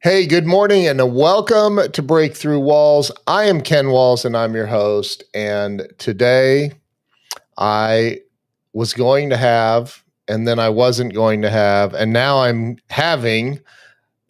Hey, good morning and welcome to Breakthrough Walls. I am Ken Walls and I'm your host. And today I was going to have, and then I wasn't going to have, and now I'm having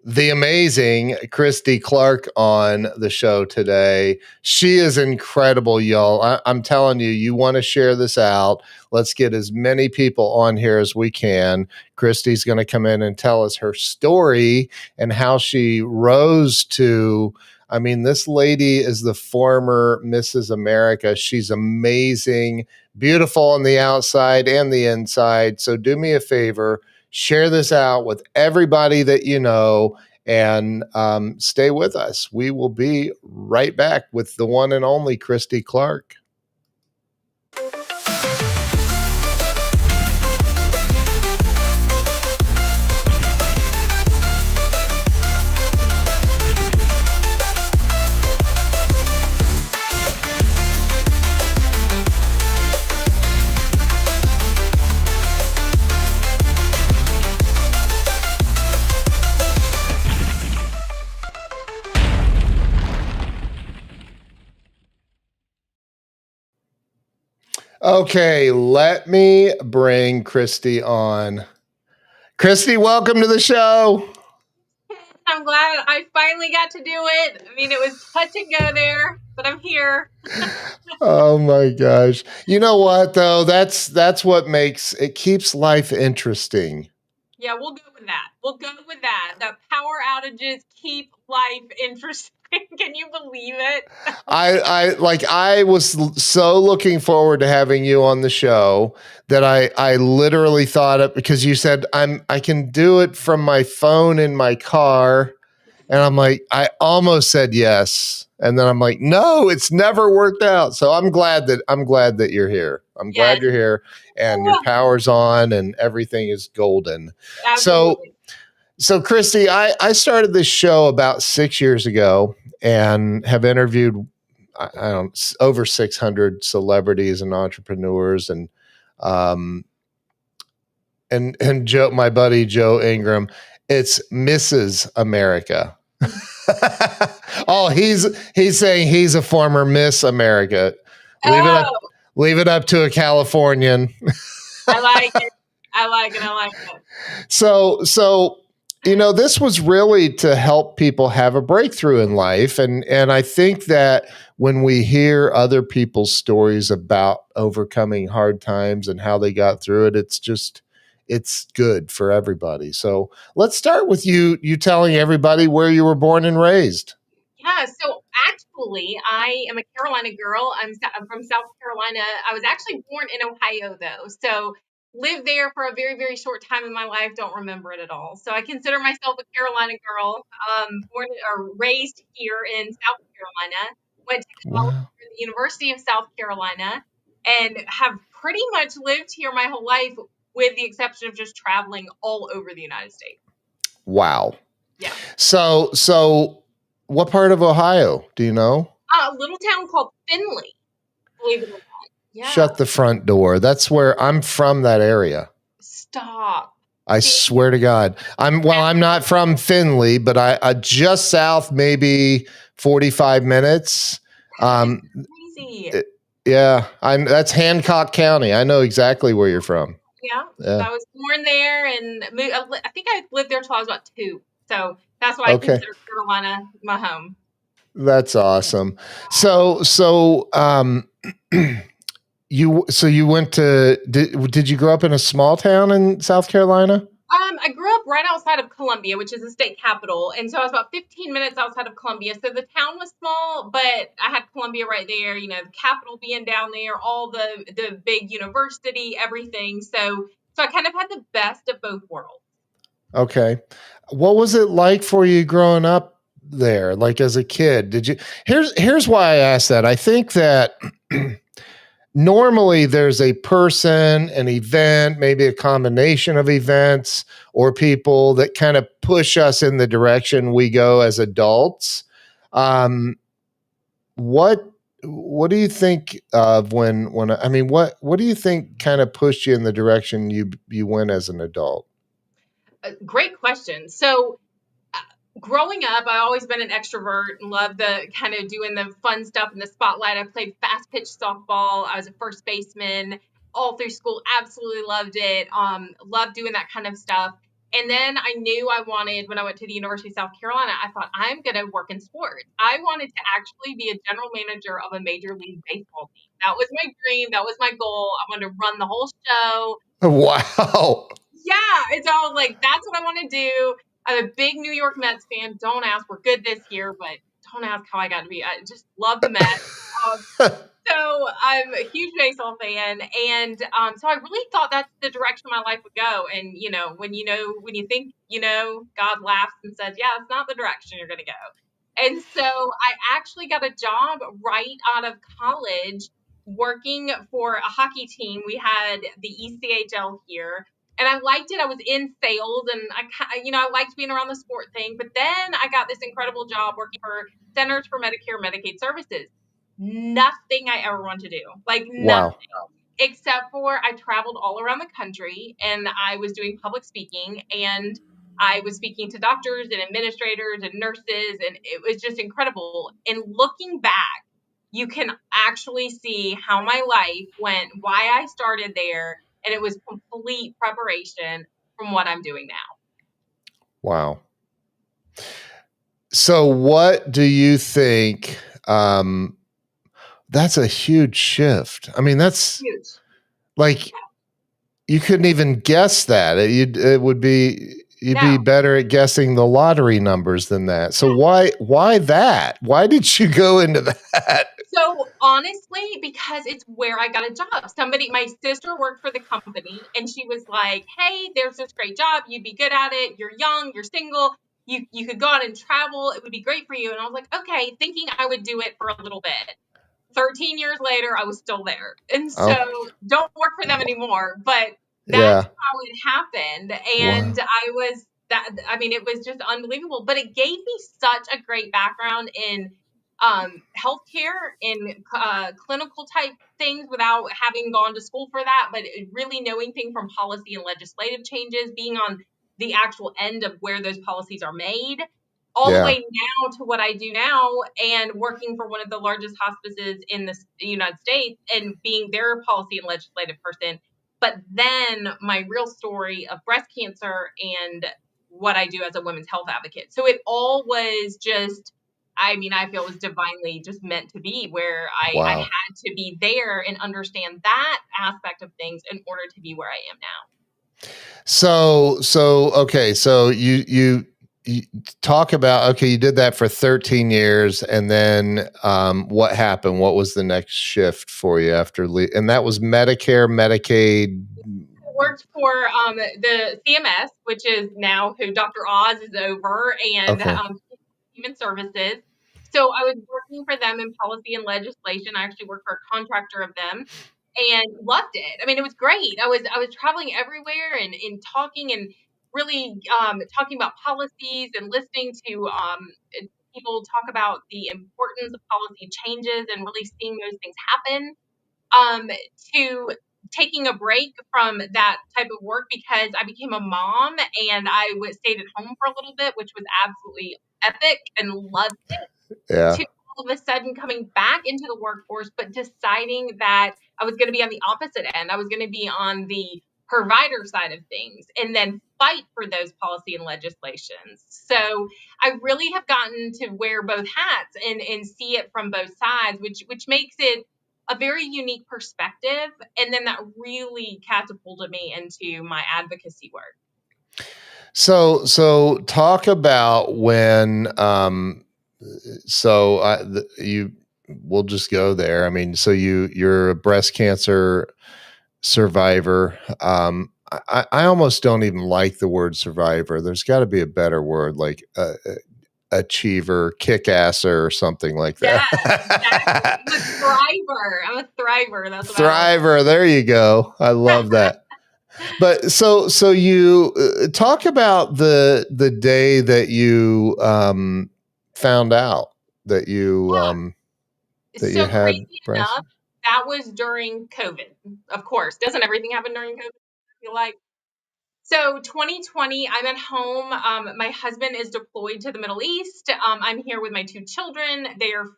the amazing Krisdee Clark on the show today. She is incredible, y'all. I'm telling you, you want to share this out. Let's get as many people on here as we can. Kristee's going to come in and tell us her story and how she rose to. I mean, this lady is the former Mrs. America. She's amazing, beautiful on the outside and the inside. So do me a favor, share this out with everybody that you know, and stay with us. We will be right back with the one and only Krisdee Clark. Okay, let me bring Krisdee on. Krisdee, welcome to the show. I'm glad I finally got to do it. I mean, it was touch and go there, but I'm here. Oh my gosh. You know what though? That's what makes it keeps life interesting. Yeah, we'll go with that. We'll go with that. The power outages keep life interesting. Can you believe it? I was so looking forward to having you on the show that I literally thought it because you said I can do it from my phone in my car, and I'm like, I almost said yes, and then I'm like, no, it's never worked out. So I'm glad that you're here. I'm glad you're here and your power's on and everything is golden. Absolutely. So Krisdee, I started this show about 6 years ago and have interviewed over 600 celebrities and entrepreneurs and Joe, my buddy Joe Ingram, it's Mrs. America. Oh, he's saying he's a former Miss America. Leave it up to a Californian. I like it. I like it. So this was really to help people have a breakthrough in life. And I think that when we hear other people's stories about overcoming hard times and how they got through it, it's good for everybody. So let's start with you telling everybody where you were born and raised. Yeah, so actually, I am a Carolina girl. I'm from South Carolina. I was actually born in Ohio, though. So lived there for a very, very short time in my life. Don't remember it at all. So I consider myself a Carolina girl. Born or raised here in South Carolina. Went to college at the University of South Carolina, and have pretty much lived here my whole life, with the exception of just traveling all over the United States. Wow. Yeah. So what part of Ohio do you know? A little town called Findlay. Believe it or not. Yeah. Shut the front door. That's where I'm from, that area. Stop. I swear to God. I'm not from Findlay, but I just south, maybe 45 minutes. Crazy. That's Hancock County. I know exactly where you're from. Yeah. So I was born there and moved. I think I lived there till I was about 2. So that's why I consider Carolina my home. That's awesome. So you went to, did you grow up in a small town in South Carolina? I grew up right outside of Columbia, which is the state capital. And so I was about 15 minutes outside of Columbia. So the town was small, but I had Columbia right there, the capital being down there, all the big university, everything. So I kind of had the best of both worlds. Okay. What was it like for you growing up there? Like as a kid, here's why I asked that. I think that normally there's a person, an event, maybe a combination of events or people that kind of push us in the direction we go as adults. What do you think of when what do you think kind of pushed you in the direction you went as an adult? Great question. So growing up, I always been an extrovert and loved the kind of doing the fun stuff in the spotlight. I played fast pitch softball. I was a first baseman all through school. Absolutely loved it. Loved doing that kind of stuff. And then I knew I wanted, when I went to the University of South Carolina, I thought I'm going to work in sports. I wanted to actually be a general manager of a major league baseball team. That was my dream. That was my goal. I wanted to run the whole show. Wow. Yeah, it's all like, that's what I want to do. I'm a big New York Mets fan. Don't ask, we're good this year, but don't ask how I got to be. I just love the Mets. Um, so I'm a huge baseball fan, and so I really thought that's the direction my life would go. And when you think God laughs and says, "Yeah, it's not the direction you're going to go." And so I actually got a job right out of college working for a hockey team. We had the ECHL here, and I liked it. I was in sales, and I liked being around the sport thing. But then I got this incredible job working for Centers for Medicare and Medicaid Services. Nothing I ever wanted to do, like nothing, Wow. except for I traveled all around the country and I was doing public speaking, and I was speaking to doctors and administrators and nurses, and it was just incredible. And looking back, you can actually see how my life went, why I started there, and it was complete preparation from what I'm doing now. Wow. So what do you think? That's a huge shift. I mean, that's Huge. like you couldn't even guess that. It would be you'd be No. better at guessing the lottery numbers than that. So why that? Why did you go into that? So honestly, because it's where I got a job. My sister worked for the company, and she was like, "Hey, there's this great job. You'd be good at it. You're young. You're single. You could go out and travel. It would be great for you." And I was like, "Okay," thinking I would do it for a little bit. 13 years later, I was still there. And so Oh, don't work for them anymore, but that's yeah. how it happened. And Wow. it was just unbelievable, but it gave me such a great background in healthcare, in clinical type things without having gone to school for that, but really knowing things from policy and legislative changes, being on the actual end of where those policies are made, all the Yeah. way now to what I do now, and working for one of the largest hospices in the United States and being their policy and legislative person. But then my real story of breast cancer and what I do as a women's health advocate. So it all was just, I feel it was divinely just meant to be, where I Wow. had to be there and understand that aspect of things in order to be where I am now. So okay, so you talk about, okay, you did that for 13 years, and then what happened? What was the next shift for you after and that was Medicare, Medicaid? Worked for the CMS, which is now who Dr. Oz is over, and Okay. Human Services. So I was working for them in policy and legislation. I actually worked for a contractor of them and loved it. It was great. I was traveling everywhere and talking and really talking about policies and listening to people talk about the importance of policy changes and really seeing those things happen, um, to taking a break from that type of work because I became a mom and I stayed at home for a little bit, which was absolutely epic and loved it, Yeah. to all of a sudden coming back into the workforce, but deciding that I was going to be on the opposite end. I was going to be on the provider side of things and then fight for those policy and legislations. So I really have gotten to wear both hats and see it from both sides, which makes it a very unique perspective. And then that really catapulted me into my advocacy work. So talk about when you we'll just go there. I mean, so you're a breast cancer survivor. I almost don't even like the word survivor. There's got to be a better word, like achiever, kick-asser, or something like Yes, that. exactly. I'm a thriver. I'm a thriver. That's what I like. Thriver. There you go. I love that. But so you talk about the day that you found out that you So had crazy breast. enough, that was during COVID. Of course, doesn't everything happen during COVID? I feel like. So 2020, I'm at home. My husband is deployed to the Middle East. I'm here with my two children. They are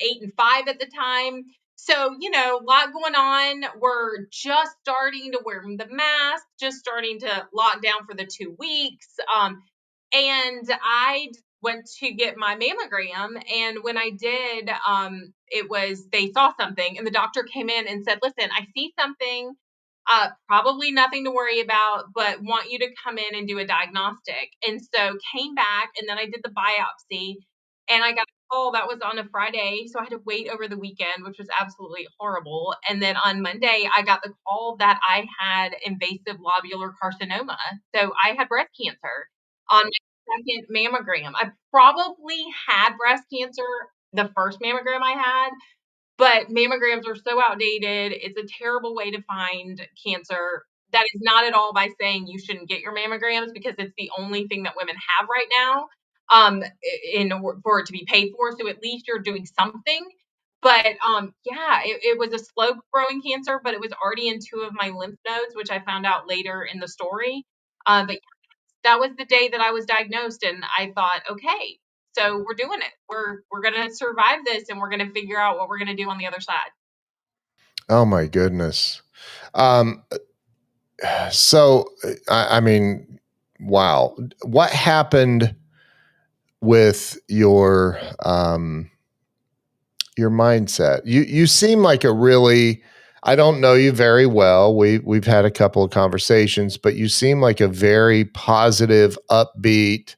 8 and 5 at the time. So, a lot going on. We're just starting to wear the mask, just starting to lock down for the 2 weeks. And I went to get my mammogram. And when I did, they saw something, and the doctor came in and said, "Listen, I see something. Probably nothing to worry about, but want you to come in and do a diagnostic." And so came back, and then I did the biopsy, and I got a call. That was on a Friday, so I had to wait over the weekend, which was absolutely horrible. And then on Monday, I got the call that I had invasive lobular carcinoma. So I had breast cancer on my second mammogram. I probably had breast cancer the first mammogram I had, but mammograms are so outdated. It's a terrible way to find cancer. That is not at all by saying you shouldn't get your mammograms, because it's the only thing that women have right now, for it to be paid for. So at least you're doing something. But yeah, it was a slow growing cancer, but it was already in 2 of my lymph nodes, which I found out later in the story. But that was the day that I was diagnosed, and I thought, okay, so we're doing it. We're gonna survive this, and we're gonna figure out what we're gonna do on the other side. Oh my goodness. Um, so I mean, wow. What happened with your mindset? You seem like a really, I don't know you very well. We've had a couple of conversations, but you seem like a very positive, upbeat,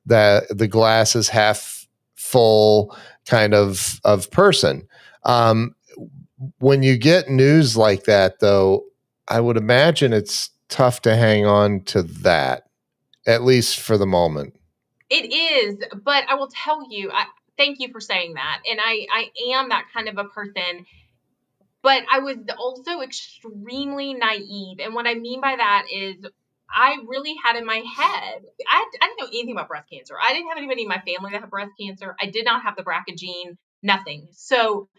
that the glass is half full kind of person. Um, when you get news like that, though, I would imagine it's tough to hang on to that, at least for the moment. It is, but I will tell you, thank you for saying that. And I am that kind of a person, but I was also extremely naive. And what I mean by that is I really had in my head, I didn't know anything about breast cancer. I didn't have anybody in my family that had breast cancer. I did not have the BRCA gene, nothing. So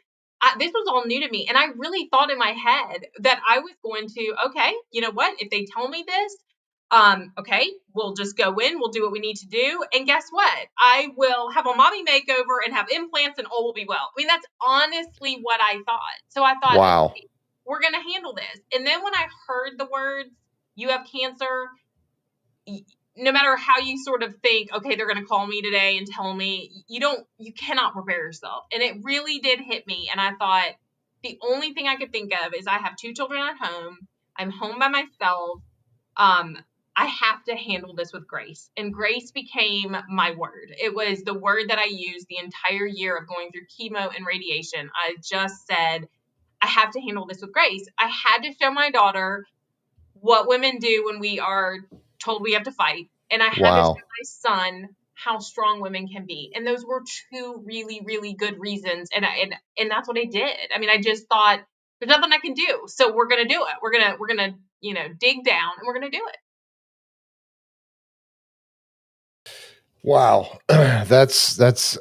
this was all new to me. And I really thought in my head that I was going to, okay, you know what? If they tell me this, okay, we'll just go in, we'll do what we need to do. And guess what? I will have a mommy makeover and have implants, and all will be well. I mean, that's honestly what I thought. So I thought, Wow. okay, we're going to handle this. And then when I heard the words, "You have cancer," no matter how you sort of think, okay, they're going to call me today and tell me, you cannot prepare yourself. And it really did hit me. And I thought, the only thing I could think of is I have two children at home. I'm home by myself. Um, I have to handle this with grace. And grace became my word. It was the word that I used the entire year of going through chemo and radiation. I just said, I have to handle this with grace. I had to show my daughter what women do when we are told we have to fight. And I had to show Wow. my son how strong women can be. And those were two really, really good reasons. And that's what I did. I mean, I just thought, there's nothing I can do. So we're gonna do it. We're gonna, dig down, and we're gonna do it. Wow. That's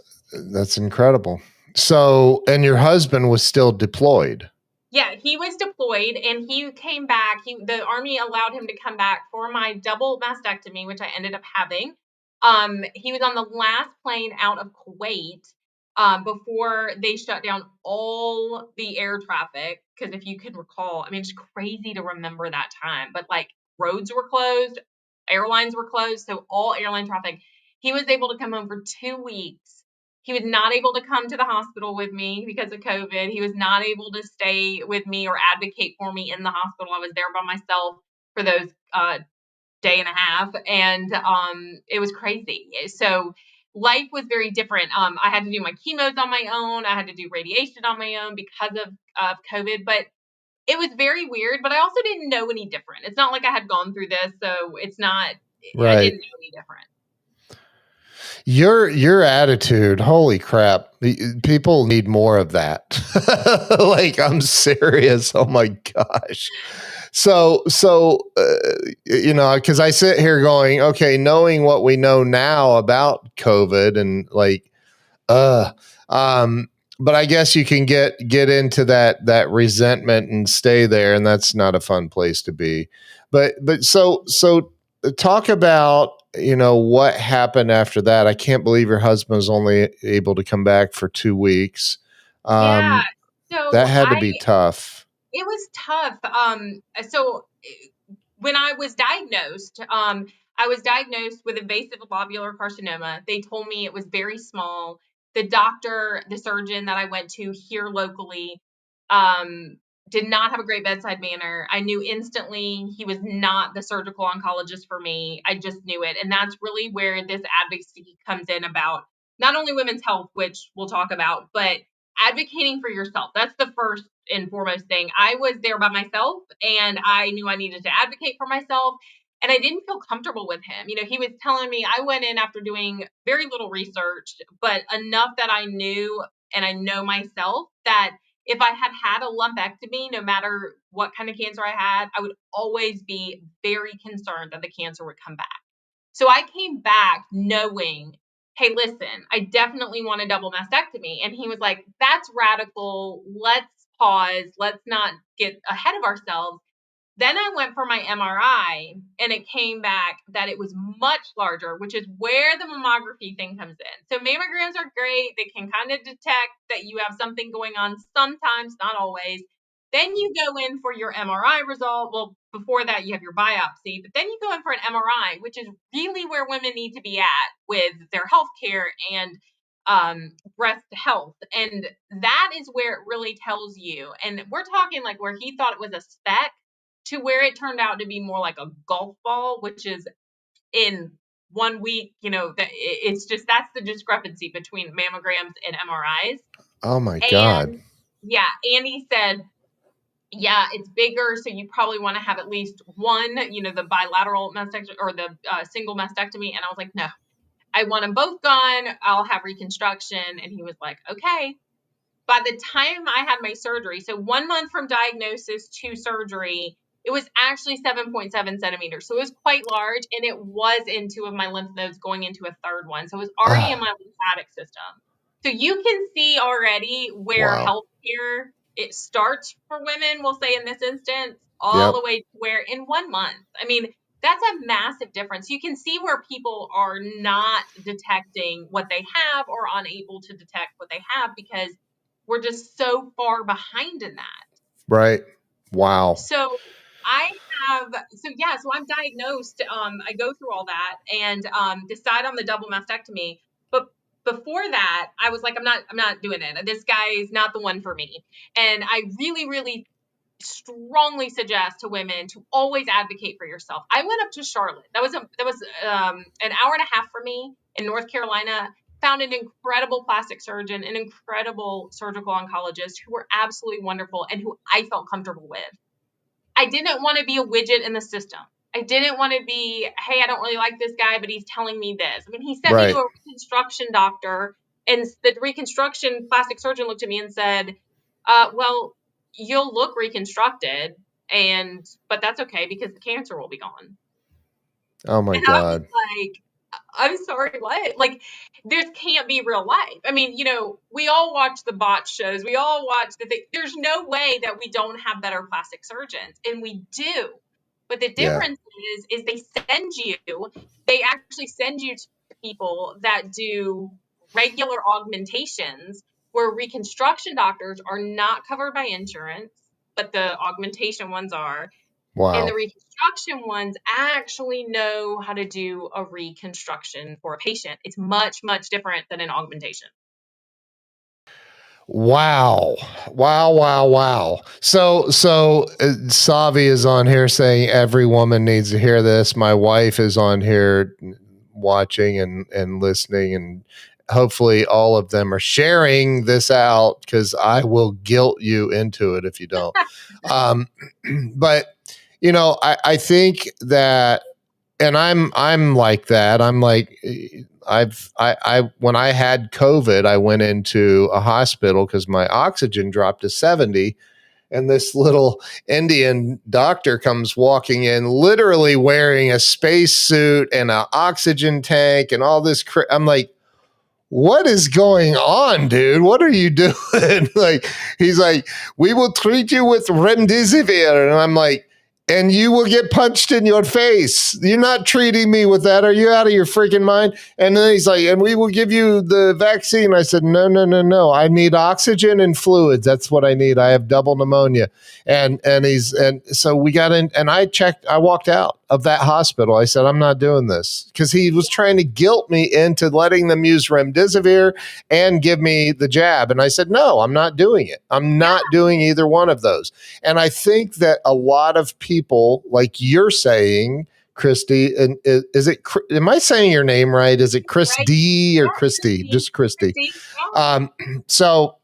incredible. So, and your husband was still deployed. Yeah, he was deployed, and he came back. The Army allowed him to come back for my double mastectomy, which I ended up having. He was on the last plane out of Kuwait, before they shut down all the air traffic. Because if you can recall, I mean, it's crazy to remember that time, but like roads were closed, airlines were closed, so all airline traffic. He was able to come home for 2 weeks. He was not able to come to the hospital with me because of COVID. He was not able to stay with me or advocate for me in the hospital. I was there by myself for those day and a half, and it was crazy. So life was very different. I had to do my chemos on my own. I had to do radiation on my own because of COVID, but it was very weird. But I also didn't know any different. It's not like I had gone through this, so it's not. I Right. didn't know any different. Your attitude, holy crap. People need more of that. Like, I'm serious. Oh my gosh. So because I sit here going, okay, knowing what we know now about COVID and like, uh, but I guess you can get into that resentment and stay there, and that's not a fun place to be. But so talk about, what happened after that. I can't believe your husband was only able to come back for 2 weeks. Yeah. That So had to be tough. it was tough. When I was diagnosed with invasive lobular carcinoma. They told me it was very small. The surgeon that I went to here locally, um, did not have a great bedside manner. I knew instantly he was not the surgical oncologist for me. I just knew it. And that's really where this advocacy comes in about not only women's health, which we'll talk about, but advocating for yourself. That's the first and foremost thing. I was there by myself and I knew I needed to advocate for myself. And I didn't feel comfortable with him. He was telling me, I went in after doing very little research, but enough that I knew and I know myself that if I had had a lumpectomy, no matter what kind of cancer I had, I would always be very concerned that the cancer would come back. So I came back knowing, hey, listen, I definitely want a double mastectomy. And he was like, that's radical. Let's pause. Let's not get ahead of ourselves. Then I went for my MRI and it came back that it was much larger, which is where the mammography thing comes in. So mammograms are great. They can kind of detect that you have something going on sometimes, not always. Then you go in for your MRI result. Well, before that, you have your biopsy, but then you go in for an MRI, which is really where women need to be at with their health care and breast health. And that is where it really tells you. And we're talking like where he thought it was a speck to where it turned out to be more like a golf ball, which is in 1 week, it's just that's the discrepancy between mammograms and MRIs. Oh my God. And yeah, Andy said, yeah, it's bigger, so you probably want to have at least one, the bilateral mastectomy or the single mastectomy. And I was like, no, I want them both gone. I'll have reconstruction. And he was like, okay. By the time I had my surgery, so 1 month from diagnosis to surgery, it was actually 7.7 centimeters. So it was quite large, and it was in two of my lymph nodes going into a third one. So it was already in Ah, my lymphatic system. So you can see already where wow. healthcare it starts for women, we'll say in this instance, all the Yep. way to where in 1 month. I mean, that's a massive difference. You can see where people are not detecting what they have or unable to detect what they have because we're just so far behind in that. Right. Wow. So I so I'm diagnosed. I go through all that and decide on the double mastectomy. But before that, I was like, I'm not doing it. This guy is not the one for me. And I really, really strongly suggest to women to always advocate for yourself. I went up to Charlotte. That was an hour and a half for me in North Carolina. Found an incredible plastic surgeon, an incredible surgical oncologist who were absolutely wonderful and who I felt comfortable with. I didn't want to be a widget in the system. I didn't want to be, hey, I don't really like this guy, but he's telling me this. I mean, he sent me to Right. a reconstruction doctor, and the reconstruction plastic surgeon looked at me and said, well, you'll look reconstructed, but that's okay because the cancer will be gone. Oh my And I was God. like, I'm sorry, what? Like, this can't be real life. I mean, we all watch the botch shows. We all watch the thing. There's no way that we don't have better plastic surgeons, and we do. But the Yeah. difference is they actually send you to people that do regular augmentations where reconstruction doctors are not covered by insurance, but the augmentation ones are. And the Wow. reconstruction ones actually know how to do a reconstruction for a patient. It's much, much different than an augmentation. Wow. Wow. Wow. Wow. So Savi is on here saying every woman needs to hear this. My wife is on here watching and listening, and hopefully all of them are sharing this out because I will guilt you into it if you don't. Um, but I think that, and I'm like that. I'm like, I when I had COVID, I went into a hospital because my oxygen dropped to 70, and this little Indian doctor comes walking in, literally wearing a space suit and an oxygen tank and all this. I'm like, what is going on, dude? What are you doing? Like, he's like, we will treat you with remdesivir, and I'm like, and you will get punched in your face. You're not treating me with that. Are you out of your freaking mind? And then he's like, and we will give you the vaccine. I said, no, no, no, no. I need oxygen and fluids. That's what I need. I have double pneumonia. And so we got in, and I walked out of that hospital. I said, I'm not doing this, because he was trying to guilt me into letting them use remdesivir and give me the jab. And I said, no, I'm not doing it. I'm not doing either one of those. And I think that a lot of people, like you're saying, Krisdee, and am I saying your name right? Is it Krisdee or Krisdee? Just Krisdee. So,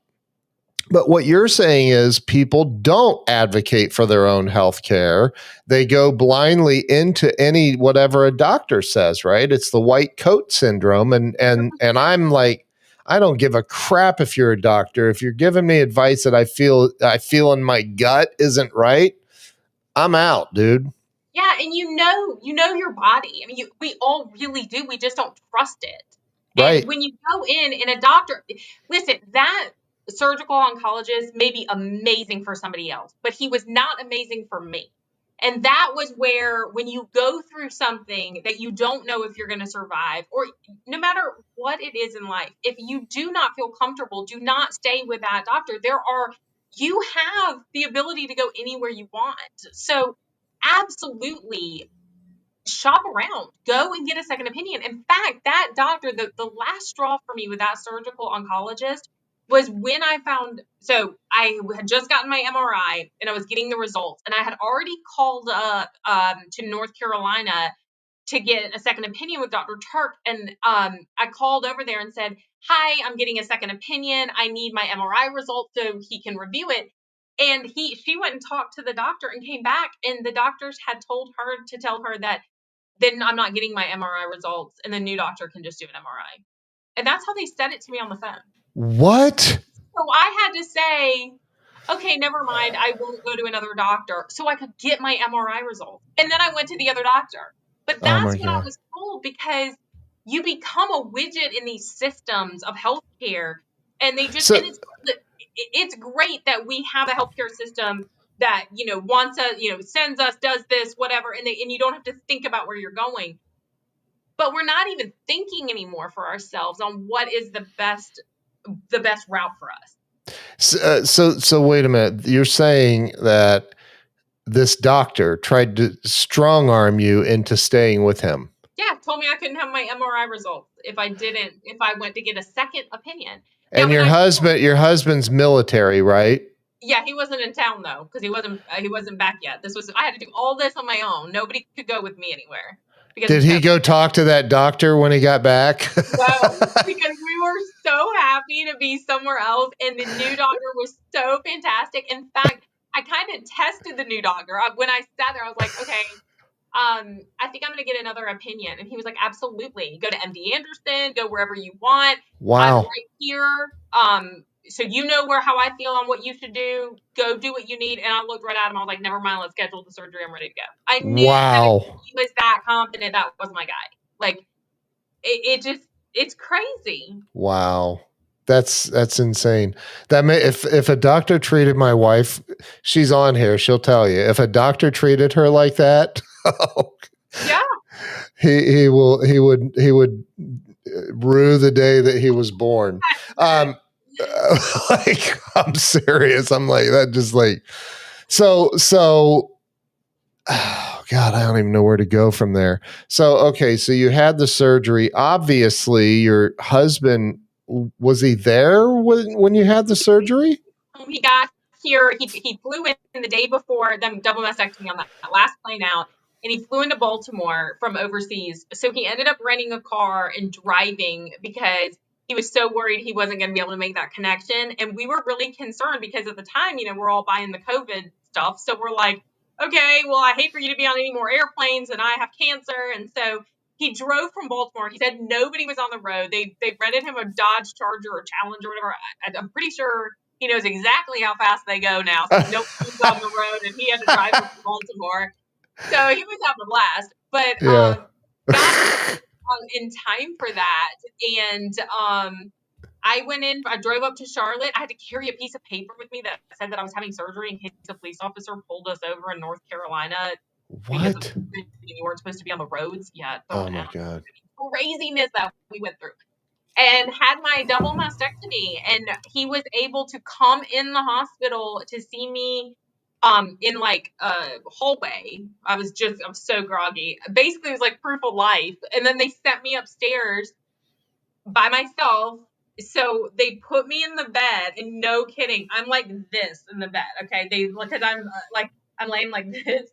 but what you're saying is people don't advocate for their own health care. They go blindly into whatever a doctor says, right? It's the white coat syndrome. And I'm like, I don't give a crap if you're a doctor. If you're giving me advice that I feel in my gut isn't right, I'm out, dude. Yeah, and you know your body. I mean, we all really do. We just don't trust it. Right. And when you go in a doctor, listen, that surgical oncologist may be amazing for somebody else, but he was not amazing for me. And that was where, when you go through something that you don't know if you're going to survive, or no matter what it is in life, if you do not feel comfortable, do not stay with that doctor. You have the ability to go anywhere you want. So absolutely shop around, go and get a second opinion. In fact, that doctor, the last straw for me with that surgical oncologist was when I I had just gotten my MRI and I was getting the results, and I had already called up to North Carolina to get a second opinion with Dr. Turk. And I called over there and said, hi, I'm getting a second opinion. I need my MRI results so he can review it. And she went and talked to the doctor and came back, and the doctors had told her to tell her that then I'm not getting my MRI results, and the new doctor can just do an MRI. And that's how they said it to me on the phone. What? So I had to say, okay, never mind. I won't go to another doctor, so I could get my MRI results. And then I went to the other doctor. But that's what I was told, because you become a widget in these systems of healthcare, and they just, and it's great that we have a healthcare system that, wants us, sends us, does this, whatever, and you don't have to think about where you're going. But we're not even thinking anymore for ourselves on what is the best route for us. So wait a minute. You're saying that this doctor tried to strong arm you into staying with him? Yeah, told me I couldn't have my MRI results if I went to get a second opinion. And your husband's military, right? Yeah, he wasn't in town though, because he wasn't back yet. I had to do all this on my own. Nobody could go with me anywhere. Did he go talk to that doctor when he got back? No, because we were so happy to be somewhere else, and the new doctor was so fantastic. In fact, I kind of tested the new doctor. When I sat there, I was like, okay, I think I'm going to get another opinion. And he was like, absolutely. Go to MD Anderson, go wherever you want. Wow. I'm right here. So how I feel on what you should do. Go do what you need. And I looked right at him. I was like, never mind. Let's schedule the surgery. I'm ready to go. I knew that he was that confident that was my guy. Like, it's crazy. Wow. That's insane. If a doctor treated my wife, she's on here, she'll tell you. If a doctor treated her like that, yeah, he would rue the day that he was born. Like, I'm serious. I'm like that. Just like so. Oh God, I don't even know where to go from there. So okay, so you had the surgery. Obviously, your husband, was he there when you had the surgery? He got here. He flew in the day before them double mastectomy on that last plane out, and he flew into Baltimore from overseas. So he ended up renting a car and driving because he was so worried he wasn't going to be able to make that connection. And we were really concerned because at the time, we're all buying the COVID stuff. So we're like, okay, well, I hate for you to be on any more airplanes, and I have cancer. And so he drove from Baltimore. He said nobody was on the road. They rented him a Dodge Charger or Challenger or whatever. I'm pretty sure he knows exactly how fast they go now. So nobody's on the road, and he had to drive from Baltimore. So he was having a blast. But got in time for that. And I went in, I drove up to Charlotte. I had to carry a piece of paper with me that said that I was having surgery in case a police officer pulled us over in North Carolina because of What? you weren't supposed to be on the roads. Yeah, Oh don't my ask. God. Craziness that we went through. And had my double mastectomy, and he was able to come in the hospital to see me in like a hallway. I was so groggy. Basically, it was like proof of life. And then they sent me upstairs by myself. So they put me in the bed, and no kidding, I'm like this in the bed. Okay, they look at I'm laying like this.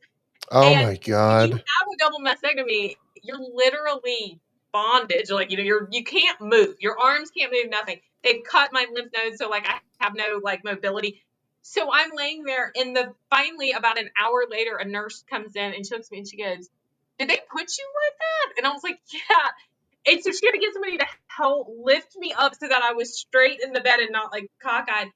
Oh And my when you God. have a double mastectomy, you're literally bondage. Like, you can't move. Your arms can't move, nothing. They've cut my lymph nodes, so like I have no like mobility. So I'm laying there, and finally about an hour later, a nurse comes in and she looks at me and she goes, "Did they put you like that?" And I was like, "Yeah." And so she had to get somebody to help lift me up so that I was straight in the bed and not like cockeyed.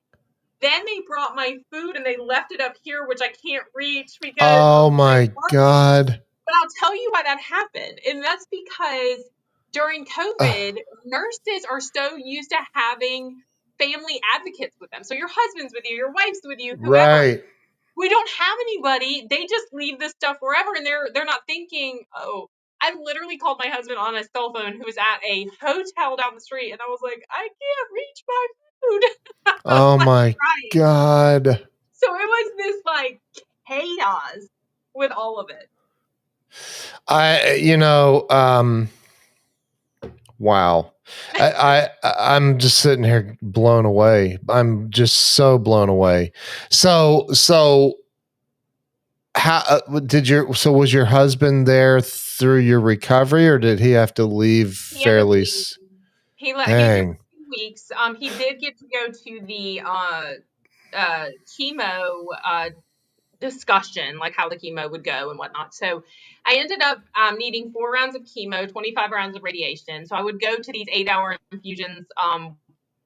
Then they brought my food and they left it up here, which I can't reach because of Oh my my arm. God. But I'll tell you why that happened. And that's because during COVID, nurses are so used to having family advocates with them. So your husband's with you, your wife's with you, whoever. Right. We don't have anybody. They just leave this stuff wherever, and they're not thinking, oh. I literally called my husband on a cell phone who was at a hotel down the street, and I was like, I can't reach my food. I was Oh like my crying. God. So it was this like chaos with all of it. Wow. I'm just sitting here blown away. I'm just so blown away. So how was your husband there through your recovery, or did he have to leave He had to fairly leave. He was there dang. for 2 weeks. He did get to go to the chemo discussion, like how the chemo would go and whatnot. So I ended up needing 4 rounds of chemo, 25 rounds of radiation. So I would go to these 8-hour infusions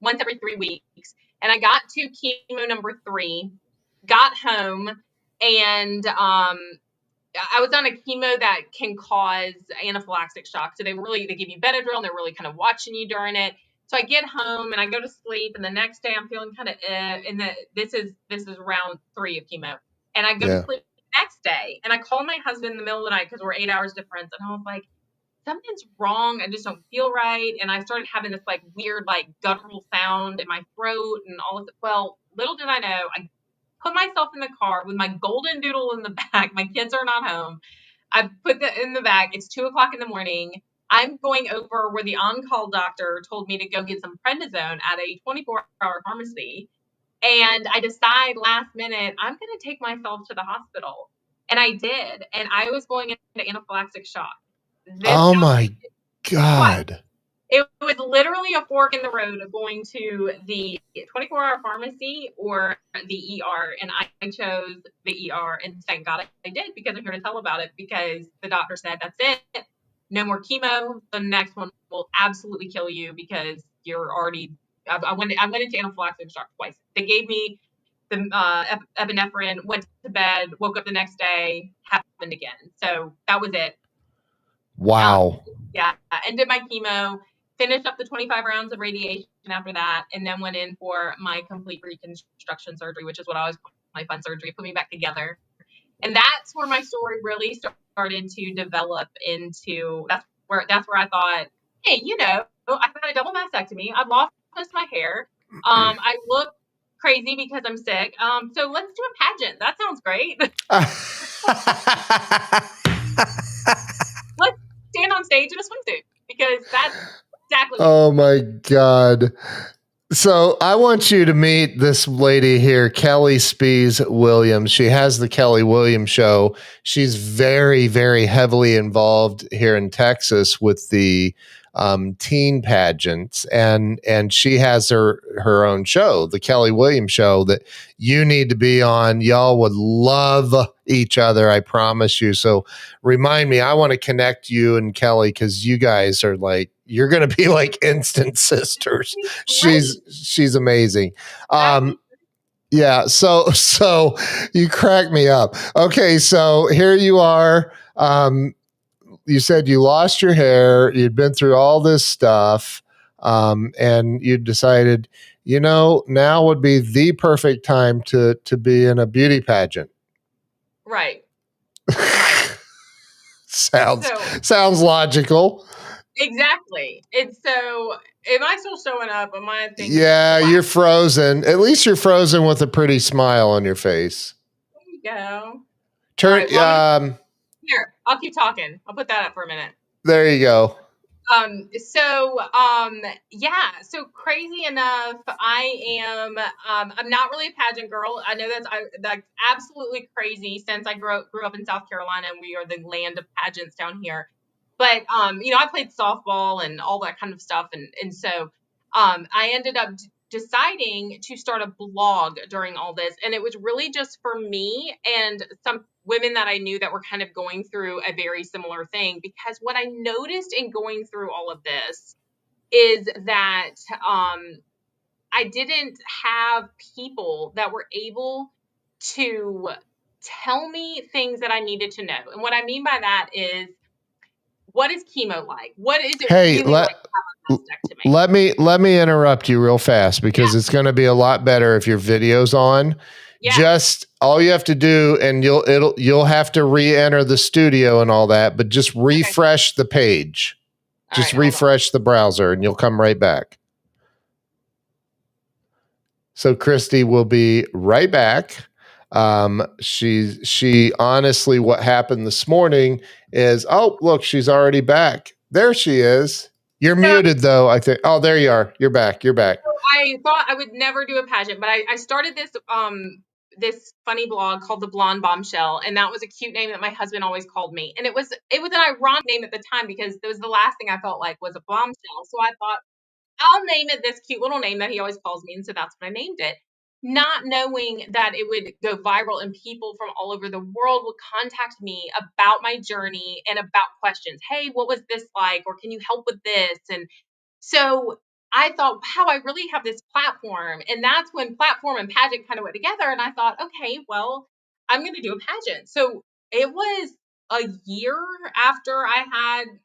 once every 3 weeks. And I got to chemo number 3, got home, and I was on a chemo that can cause anaphylactic shock. So they give you Benadryl, and they're really kind of watching you during it. So I get home and I go to sleep, and the next day I'm feeling kind of and this is round 3 of chemo. And I go to Yeah. sleep the next day, and I call my husband in the middle of the night because we're 8 hours difference, and I was like, something's wrong. I just don't feel right. And I started having this like weird like guttural sound in my throat and all of it. Well, little did I know, I put myself in the car with my golden doodle in the back. My kids are not home. I put that in the bag. It's 2 o'clock in the morning. I'm going over where the on-call doctor told me to go get some prednisone at a 24-hour pharmacy. And I decide last minute, I'm going to take myself to the hospital. And I did. And I was going into anaphylactic shock. This Oh got my God. it was literally a fork in the road of going to the 24-hour pharmacy or the ER, and I chose the ER, and thank God I did, because I'm here to tell about it, because the doctor said, that's it, no more chemo, the next one will absolutely kill you because you're already, I went into anaphylactic shock twice. They gave me the epinephrine, went to bed, woke up the next day, happened again. So that was it. Wow. Yeah, I ended my chemo, finished up the 25 rounds of radiation after that, and then went in for my complete reconstruction surgery, which is what I always call my fun surgery, put me back together. And that's where my story really started to develop into, that's where I thought, hey, I've had a double mastectomy. I've lost most of my hair. I look crazy because I'm sick. So let's do a pageant. That sounds great. Let's stand on stage in a swimsuit, because that's exactly what Oh my God. So I want you to meet this lady here, Kelly Spees Williams. She has the Kelly Williams Show. She's very, very heavily involved here in Texas with the teen pageants, and she has her own show, the Kelly Williams Show, that you need to be on. Y'all would love each other, I promise you. So remind me, I want to connect you and Kelly, because you guys are like, you're going to be like instant sisters. She's amazing. Yeah. So you crack me up. Okay. So here you are. You said you lost your hair. You'd been through all this stuff. and you decided, now would be the perfect time to be in a beauty pageant. Right. Right. sounds So sounds logical. exactly. And so am I still showing up? Am I thinking Yeah, black? you're frozen. At least you're frozen with a pretty smile on your face. There you go. All Turn. right. Well, I'm gonna here. I'll keep talking. I'll put that up for a minute. There you go. Yeah, so crazy enough, I'm not really a pageant girl. I know that's absolutely crazy since I grew up in South Carolina and we are the land of pageants down here. But I played softball and all that kind of stuff, and so I ended up deciding to start a blog during all this, and it was really just for me and some women that I knew that were kind of going through a very similar thing. Because what I noticed in going through all of this is that I didn't have people that were able to tell me things that I needed to know. And what I mean by that is, what is chemo like? What is it Hey, really like to have a mastectomy? let me interrupt you real fast because Yeah, it's going to be a lot better if your video's on. yeah. Just all you have to do, and you'll have to re-enter the studio and all that, but just Okay. refresh the page. All Just right, hold on. refresh the browser, and you'll come right back. So Krisdee will be right back. She honestly, what happened this morning is, oh, look, she's already back. There she is. You're So muted though, I think. Oh, there you are. You're back. You're back. I thought I would never do a pageant, but I started this funny blog called the Blonde Bombshell, and that was a cute name that my husband always called me. And it was an ironic name at the time because it was the last thing I felt like was a bombshell. So I thought, I'll name it this cute little name that he always calls me, and so that's what I named it. Not knowing that it would go viral and people from all over the world would contact me about my journey and about questions. Hey, what was this like? Or can you help with this? And so I thought, wow, I really have this platform. And that's when platform and pageant kind of went together. And I thought, okay, well, I'm going to do a pageant. So it was a year after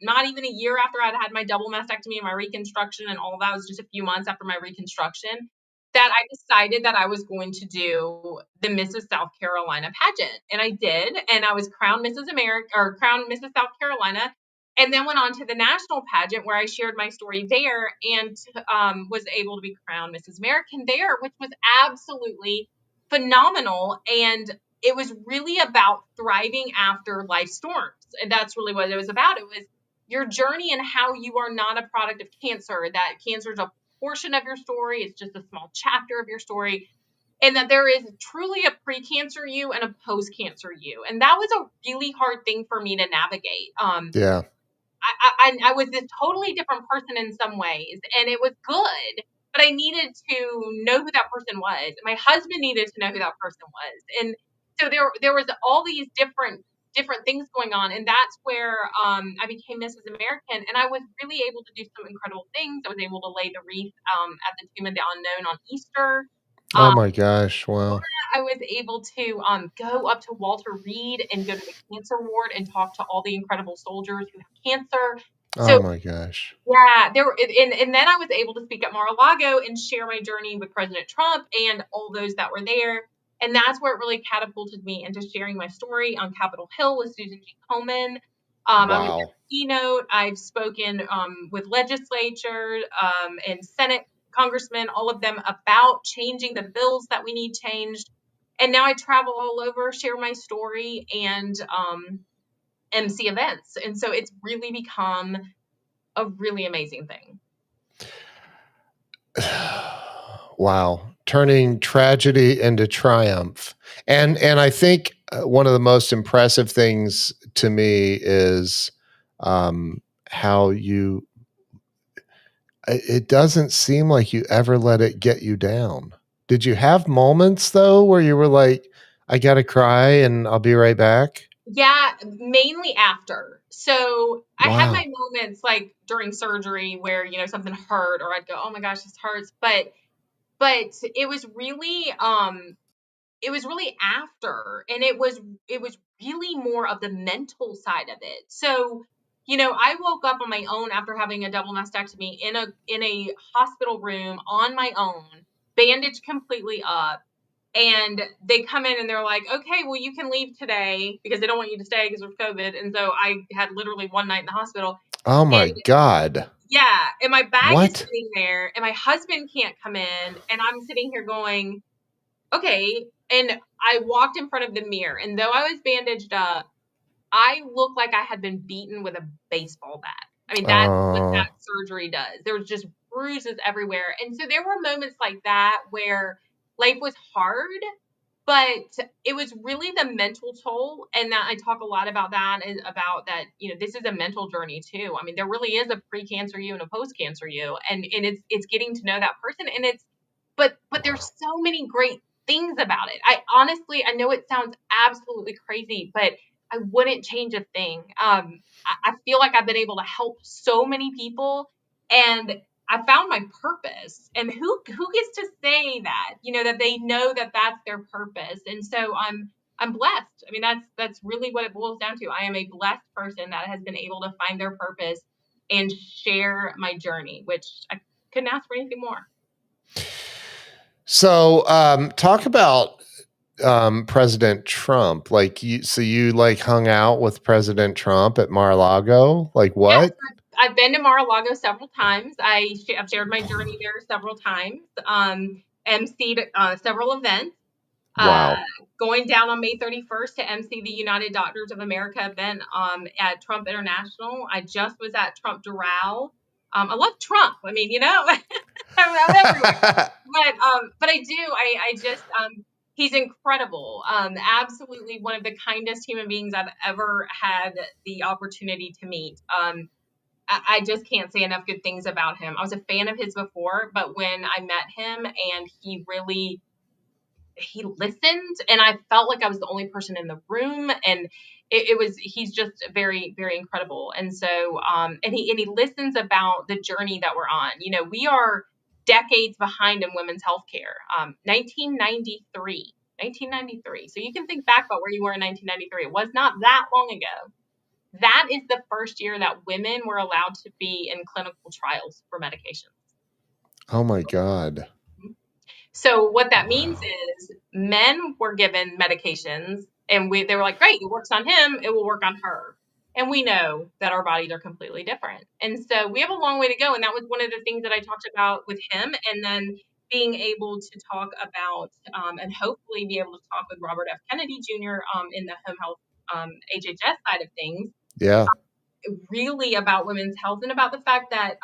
not even a year after I'd had my double mastectomy and my reconstruction and all that. It was just a few months after my reconstruction that I decided that I was going to do the Mrs. South Carolina pageant. And I did. And I was crowned Mrs. America or crowned Mrs. South Carolina, and then went on to the national pageant where I shared my story there and was able to be crowned Mrs. American there, which was absolutely phenomenal. And it was really about thriving after life storms. And that's really what it was about. It was your journey and how you are not a product of cancer, that cancer is a portion of your story, it's just a small chapter of your story, and that there is truly a pre-cancer you and a post-cancer you. And that was a really hard thing for me to navigate. Yeah. I was this totally different person in some ways, and it was good, but I needed to know who that person was. My husband needed to know who that person was, and so there was all these different things going on, and that's where I became Mrs. American, and I was really able to do some incredible things. I was able to lay the wreath at the Tomb of the Unknown on Easter. Oh Um, my gosh. Wow. I was able to go up to Walter Reed and go to the cancer ward and talk to all the incredible soldiers who have cancer. Oh So my gosh. yeah, and then I was able to speak at Mar-a-Lago and share my journey with President Trump and all those that were there. And that's where it really catapulted me into sharing my story on Capitol Hill with Susan G. Komen. I was Wow. their keynote. I've spoken with legislature and Senate congressmen, all of them, about changing the bills that we need changed. And now I travel all over, share my story, and MC events. And so it's really become a really amazing thing. Wow. Turning tragedy into triumph. And I think one of the most impressive things to me is how it doesn't seem like you ever let it get you down. Did you have moments though where you were like, I gotta cry and I'll be right back? Yeah, mainly after. So I had my Wow. moments like during surgery where, something hurt or I'd go, oh my gosh, this hurts. But it was really after, and it was really more of the mental side of it. So I woke up on my own after having a double mastectomy in a hospital room on my own, bandaged completely up. And they come in and they're like, okay, well, you can leave today because they don't want you to stay because of COVID. And so I had literally one night in the hospital. Oh And my God. yeah, and my bag is What? sitting there and my husband can't come in. And I'm sitting here going, okay. And I walked in front of the mirror. And though I was bandaged up, I looked like I had been beaten with a baseball bat. I mean, that's what that surgery does. There was just bruises everywhere. And so there were moments like that where life was hard, but it was really the mental toll. And that I talk a lot about that, is about that, this is a mental journey too. I mean, there really is a pre-cancer you and a post-cancer you. And it's getting to know that person. And but there's so many great things about it. I know it sounds absolutely crazy, but I wouldn't change a thing. I feel like I've been able to help so many people, and I found my purpose. And who gets to say that, that they know that that's their purpose. And so I'm blessed. I mean, that's really what it boils down to. I am a blessed person that has been able to find their purpose and share my journey, which I couldn't ask for anything more. So, talk about President Trump. Like you like hung out with President Trump at Mar-a-Lago? Like Yes, what? I've been to Mar-a-Lago several times. I've shared my journey there several times. MC'd several events. Uh, Wow. Going down on May 31st to MC the United Doctors of America event at Trump International. I just was at Trump Doral. I love Trump. I mean, I'm everywhere. But I do. I just he's incredible. Absolutely one of the kindest human beings I've ever had the opportunity to meet. I just can't say enough good things about him. I was a fan of his before, but when I met him and he listened, and I felt like I was the only person in the room, and he's just very, very incredible. And so and he listens about the journey that we're on. We are decades behind in women's healthcare. 1993. So you can think back about where you were in 1993. It was not that long ago. That is the first year that women were allowed to be in clinical trials for medications. Oh my God. So what that means Wow. is men were given medications, and they were like, great, it works on him, it will work on her. And we know that our bodies are completely different. And so we have a long way to go. And that was one of the things that I talked about with him. And then being able to talk about and hopefully be able to talk with Robert F. Kennedy Jr. In the home health HHS side of things, Yeah. really about women's health and about the fact that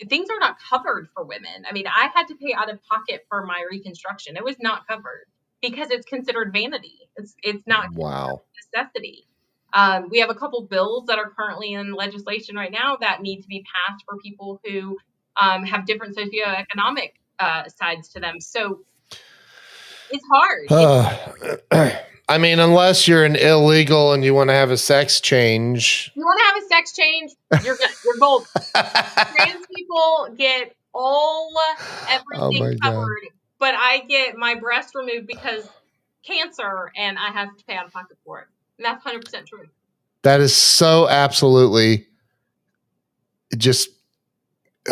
things are not covered for women. I mean, I had to pay out of pocket for my reconstruction. It was not covered because it's considered vanity. It's not Wow. necessity. We have a couple bills that are currently in legislation right now that need to be passed for people who have different socioeconomic sides to them. So it's hard. I mean, unless you're an illegal and you want to have a sex change. You want to have a sex change, you're gold. Trans people get Oh everything my God. covered, but I get my breast removed because cancer, and I have to pay out of pocket for it. And that's 100% true. That is so absolutely just,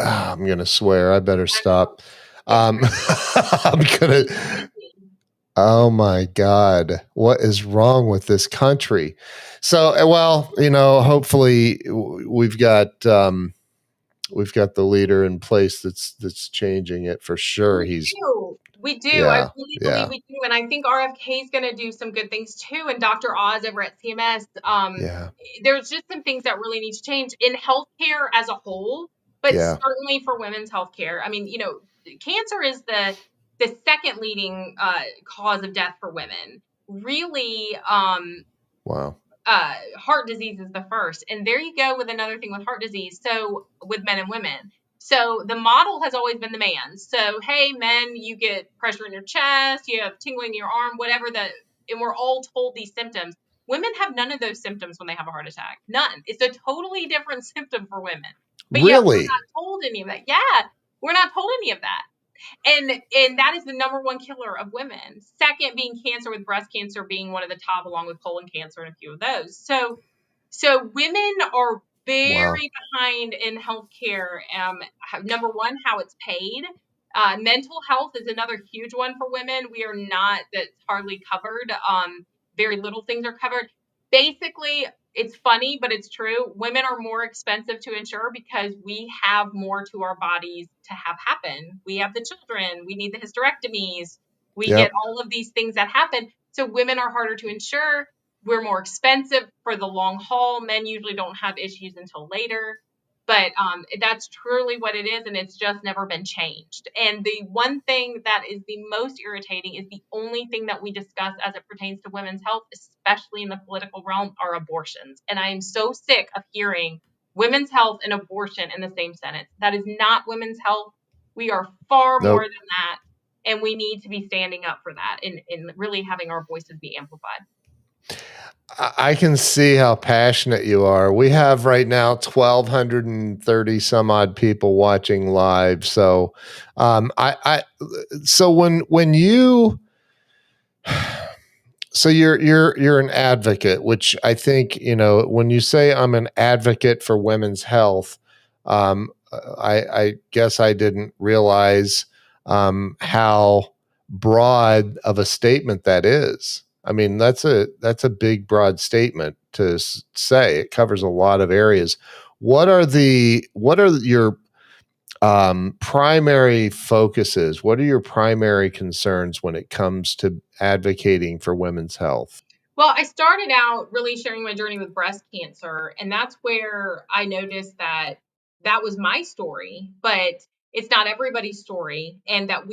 I'm going to swear. I better stop. I'm going to, oh my God, what is wrong with this country? So, well, hopefully we've got the leader in place that's changing it for sure. We do. I Yeah, really believe yeah, we do. And I think RFK is going to do some good things too. And Dr. Oz over at CMS, yeah, there's just some things that really need to change in healthcare as a whole, but yeah. certainly for women's healthcare. I mean, cancer is the second leading cause of death for women. Really, Wow. heart disease is the first. And there you go with another thing with heart disease. So with men and women. So the model has always been the man. So, hey, men, you get pressure in your chest, you have tingling in your arm, whatever and we're all told these symptoms. Women have none of those symptoms when they have a heart attack. None. It's a totally different symptom for women. But yet we're Really? not told any of that. Yeah, we're not told any of that. And that is the number one killer of women. Second being cancer, with breast cancer being one of the top, along with colon cancer and a few of those. So women are Wow. very behind in healthcare. Number one, how it's paid. Mental health is another huge one for women. We are not, that's hardly covered. Very little things are covered. Basically, it's funny, but it's true. Women are more expensive to insure because we have more to our bodies to have happen. We have the children, we need the hysterectomies, we get Yep. all of these things that happen. So women are harder to insure. We're more expensive for the long haul. Men usually don't have issues until later. But that's truly what it is, and it's just never been changed. And the one thing that is the most irritating is the only thing that we discuss as it pertains to women's health, especially in the political realm, are abortions. And I am so sick of hearing women's health and abortion in the same sentence. That is not women's health. We are far more Nope. than that, and we need to be standing up for that and really having our voices be amplified. I can see how passionate you are. We have right now 1,230 some odd people watching live. So, so when you, so you're an advocate, which I think, when you say I'm an advocate for women's health, I guess I didn't realize how broad of a statement that is. I mean, that's a big, broad statement to say. It covers a lot of areas. What are your primary focuses? What are your primary concerns when it comes to advocating for women's health? Well, I started out really sharing my journey with breast cancer, and that's where I noticed that that was my story, but it's not everybody's story. And that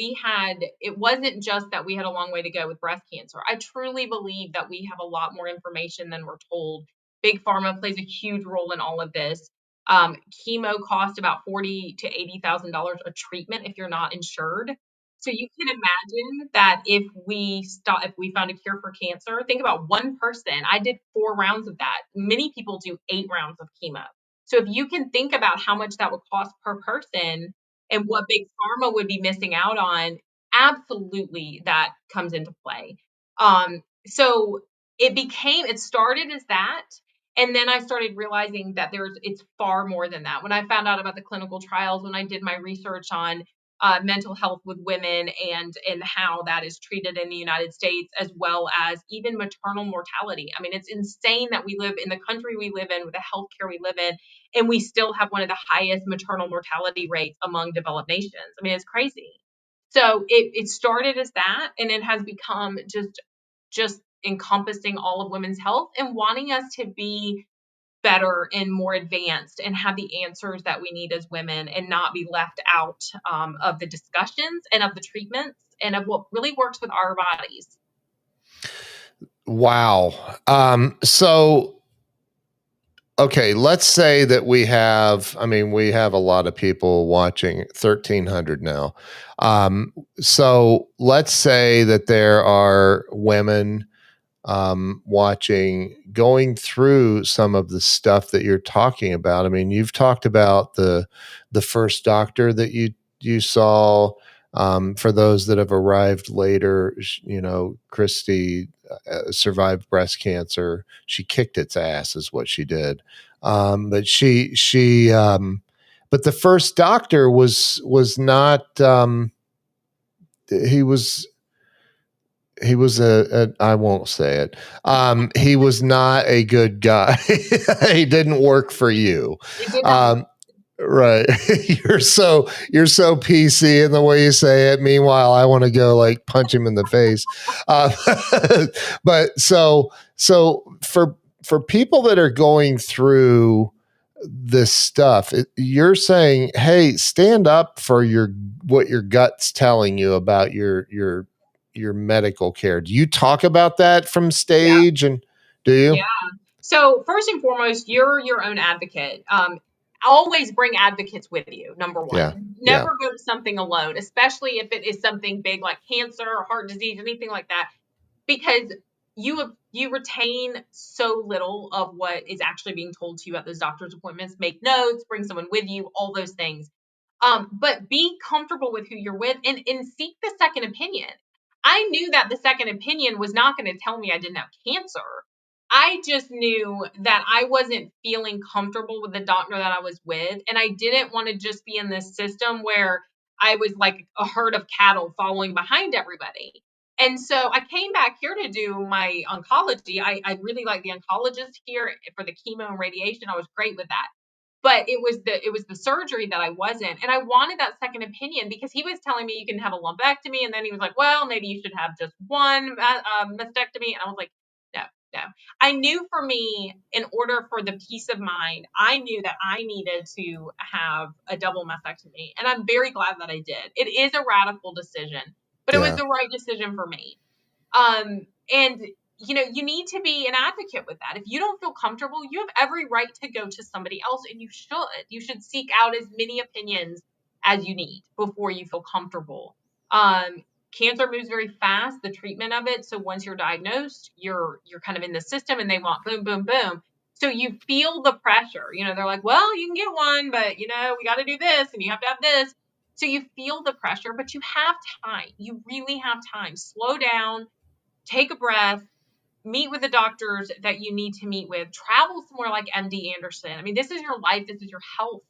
it wasn't just that we had a long way to go with breast cancer. I truly believe that we have a lot more information than we're told. Big pharma plays a huge role in all of this. Chemo costs about $40,000 to $80,000 a treatment if you're not insured. So you can imagine that if we found a cure for cancer, think about one person. I did 4 rounds of that. Many people do 8 rounds of chemo. So if you can think about how much that would cost per person and what big pharma would be missing out on, absolutely that comes into play. So it started as that. And then I started realizing that it's far more than that. When I found out about the clinical trials, when I did my research on mental health with women and how that is treated in the United States, as well as even maternal mortality. I mean, it's insane that we live in the country we live in with the healthcare we live in, and we still have one of the highest maternal mortality rates among developed nations. I mean, it's crazy. So it started as that, and it has become just encompassing all of women's health and wanting us to be better and more advanced and have the answers that we need as women and not be left out of the discussions and of the treatments and of what really works with our bodies. Wow. So, okay, let's say that we have a lot of people watching, 1,300 now. So let's say that there are women watching, going through some of the stuff that you're talking about. I mean, you've talked about the first doctor that you saw. For those that have arrived later, Krisdee survived breast cancer. She kicked its ass, is what she did. But but the first doctor was not. He was he was I won't say it. He was not a good guy. He didn't work for you. It did not. Um, right. You're so PC in the way you say it. Meanwhile, I want to go like punch him in the face. Uh, but for people that are going through this stuff, you're saying, hey, stand up for what your gut's telling you about your medical care. Do you talk about that from Yeah. stage, and do you? Yeah. So first and foremost, you're your own advocate. Always bring advocates with you. Number Yeah. one, Yeah. never go to something alone, especially if it is something big like cancer or heart disease, anything like that, because you retain so little of what is actually being told to you at those doctor's appointments. Make notes, bring someone with you, all those things. But be comfortable with who you're with and seek the second opinion. I knew that the second opinion was not going to tell me I didn't have cancer. I just knew that I wasn't feeling comfortable with the doctor that I was with, and I didn't want to just be in this system where I was like a herd of cattle following behind everybody. And so I came back here to do my oncology. I really like the oncologist here for the chemo and radiation. I was great with that. But it was the surgery that I wasn't, and I wanted that second opinion because he was telling me you can have a lumpectomy, and then he was like, well, maybe you should have just one mastectomy, and I was like, no, no. I knew for me, in order for the peace of mind, I knew that I needed to have a double mastectomy, and I'm very glad that I did. It is a radical decision, but it was Yeah. the right decision for me. And you need to be an advocate with that. If you don't feel comfortable, you have every right to go to somebody else, and you should seek out as many opinions as you need before you feel comfortable. Um, Cancer moves very fast, the treatment of it. So once you're diagnosed, you're kind of in the system, and they want boom, boom, boom. So you feel the pressure. They're like, well, you can get one, but we got to do this, and you have to have this. So you feel the pressure, but you have time. You really have time. Slow down, take a breath, meet with the doctors that you need to meet with, travel somewhere like MD Anderson. I mean, this is your life, this is your health.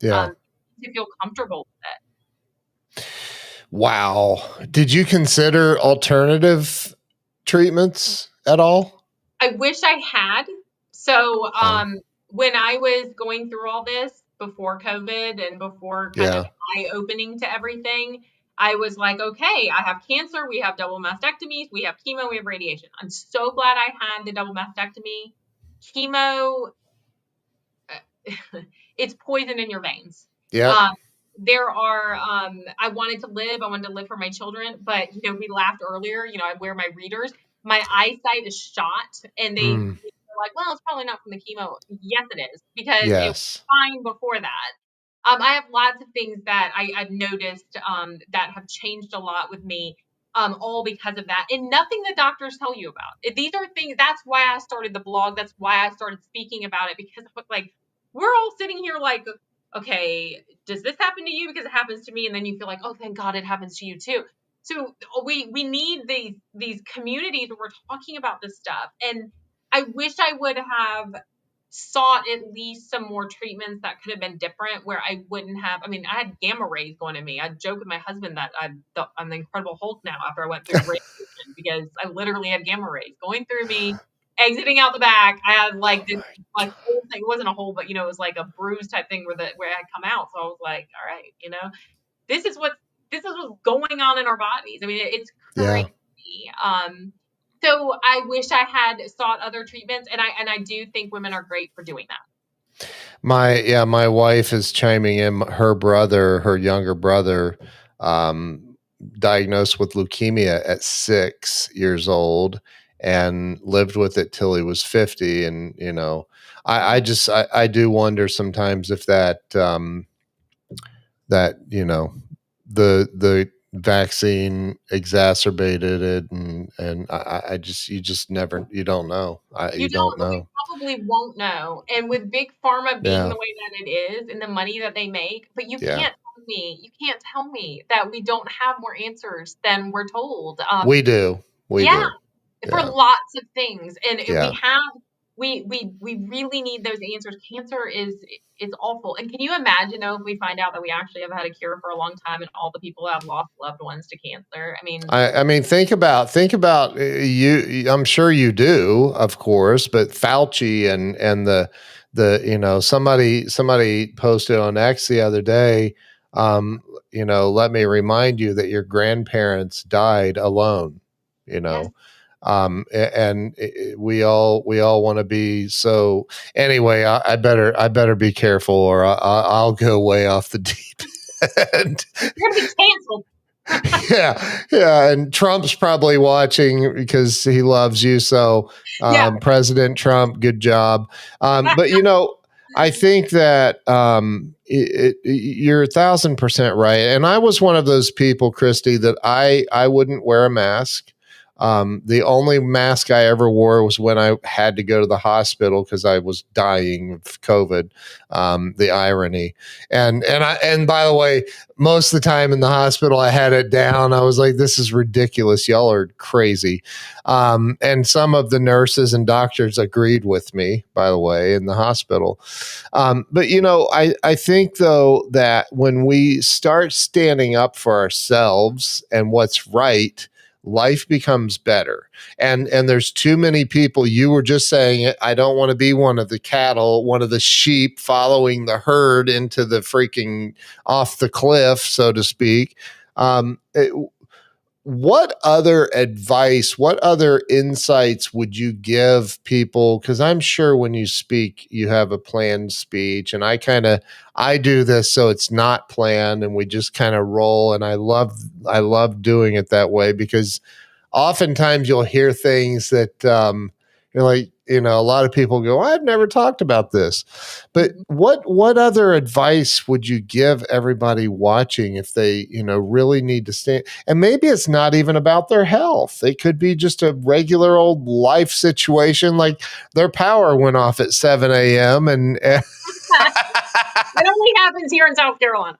Yeah. To feel comfortable with it. Wow. Did you consider alternative treatments at all? I wish I had. So Yeah. when I was going through all this before COVID and before kind of Yeah. eye-opening to everything, I was like, okay, I have cancer, we have double mastectomies, we have chemo, we have radiation. I'm so glad I had the double mastectomy. Chemo, it's poison in your veins. Yep. Um, I wanted to live. I wanted to live for my children, but we laughed earlier. I wear my readers. My eyesight is shot, and they're Mm. like, well, it's probably not from the chemo. Yes, it is, because it was Yes. fine before that. I have lots of things that I've noticed that have changed a lot with me, all because of that. And nothing the doctors tell you about. These are things, that's why I started the blog. That's why I started speaking about it, because like, we're all sitting here like, okay, does this happen to you? Because it happens to me. And then you feel like, oh, thank God it happens to you too. So we need these communities where we're talking about this stuff. And I wish I would have sought at least some more treatments that could have been different, where I wouldn't have. I mean, I had gamma rays going to me. I joke with my husband that I'm the Incredible Hulk now after I went through radiation, because I literally had gamma rays going through me, exiting out the back. I had like this like whole thing. It wasn't a hole, but it was like a bruise type thing where I had come out. So I was like, all right, this is what's going on in our bodies. I mean, it's Yeah. crazy. So I wish I had sought other treatments, and I do think women are great for doing that. My wife is chiming in. Her younger brother, um, diagnosed with leukemia at 6 years old and lived with it till he was 50. And, I do wonder sometimes if that, the vaccine exacerbated it. And you just never, you don't know. You don't We know. probably won't know. And with big pharma being Yeah. the way that it is, and the money that they make, but Yeah. you can't tell me that we don't have more answers than we're told. We do. We Yeah, do. for Yeah. lots of things, and Yeah. we really need those answers. Cancer is awful, and can you imagine though if we find out that we actually have had a cure for a long time, and all the people that have lost loved ones to cancer? I mean, I mean, think about you. I'm sure you do, of course, but Fauci and somebody posted on X the other day. Let me remind you that your grandparents died alone. You yes, know, and we all want to be so. Anyway, I better be careful, or I'll go way off the deep end. you're gonna be canceled. Yeah, and Trump's probably watching because he loves you. So, Yeah. President Trump, good job. But I think that you're 1,000% right. And I was one of those people, Krisdee, that I wouldn't wear a mask. The only mask I ever wore was when I had to go to the hospital because I was dying of COVID. The irony, and by the way, most of the time in the hospital, I had it down. I was like, "This is ridiculous. Y'all are crazy." And some of the nurses and doctors agreed with me, by the way, in the hospital. But I think though that when we start standing up for ourselves and what's right, life becomes better. And there's too many people. You were just saying it. I don't want to be one of the cattle, one of the sheep following the herd into the freaking off the cliff, so to speak. What other advice, what other insights would you give people? Because I'm sure when you speak, you have a planned speech, and I do this so it's not planned, and we just kind of roll. And I love doing it that way because oftentimes you'll hear things that you're like, a lot of people go, I've never talked about this. But what other advice would you give everybody watching if they, really need to stand? And maybe it's not even about their health. It could be just a regular old life situation, like their power went off at 7 a.m. and It only happens here in South Carolina.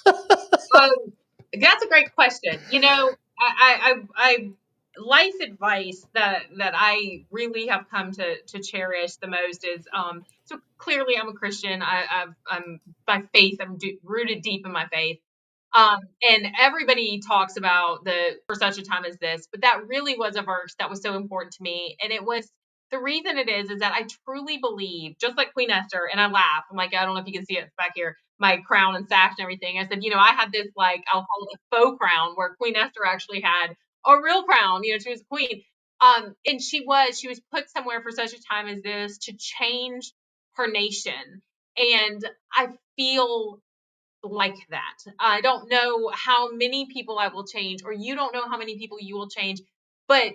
That's a great question. I life advice that I really have come to cherish the most is so clearly I'm a Christian. I'm by faith. I'm rooted deep in my faith. And everybody talks about the for such a time as this, but that really was a verse that was so important to me. And it was the reason it is that I truly believe, just like Queen Esther, and I laugh. I'm like, I don't know if you can see it back here, my crown and sash and everything. I said, I had this, like, I'll call it a faux crown, where Queen Esther actually had a real crown. She was a queen. And she was put somewhere for such a time as this to change her nation. And I feel like that. I don't know how many people I will change, or you don't know how many people you will change. But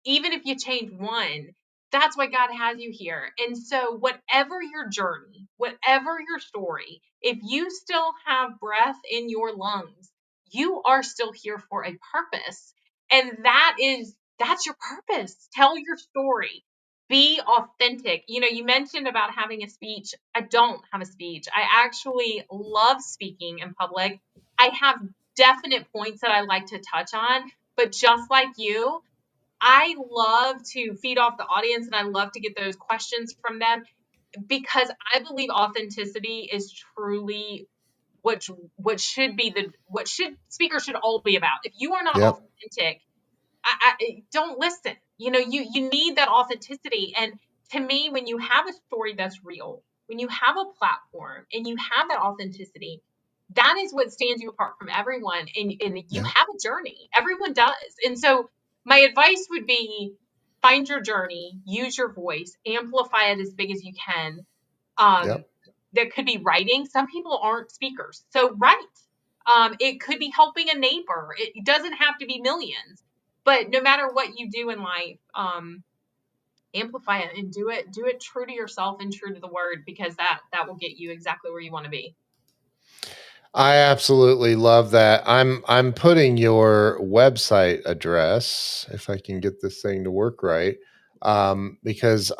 even if you change one, that's why God has you here. And so, whatever your journey, whatever your story, if you still have breath in your lungs, you are still here for a purpose. And that's your purpose. Tell your story. Be authentic. You mentioned about having a speech. I don't have a speech. I actually love speaking in public. I have definite points that I like to touch on, but just like you, I love to feed off the audience and I love to get those questions from them because I believe authenticity is truly what speakers should all be about. If you are not yep, authentic, I don't listen. You need that authenticity. And to me, when you have a story that's real, when you have a platform and you have that authenticity, that is what stands you apart from everyone. And you yep, have a journey. Everyone does. And so my advice would be find your journey, use your voice, amplify it as big as you can. Um, yep. that could be writing. Some people aren't speakers, so write. It could be helping a neighbor. It doesn't have to be millions, but no matter what you do in life, amplify it and do it true to yourself and true to the word, because that will get you exactly where you want to be. I absolutely love that. I'm putting your website address, if I can get this thing to work right, because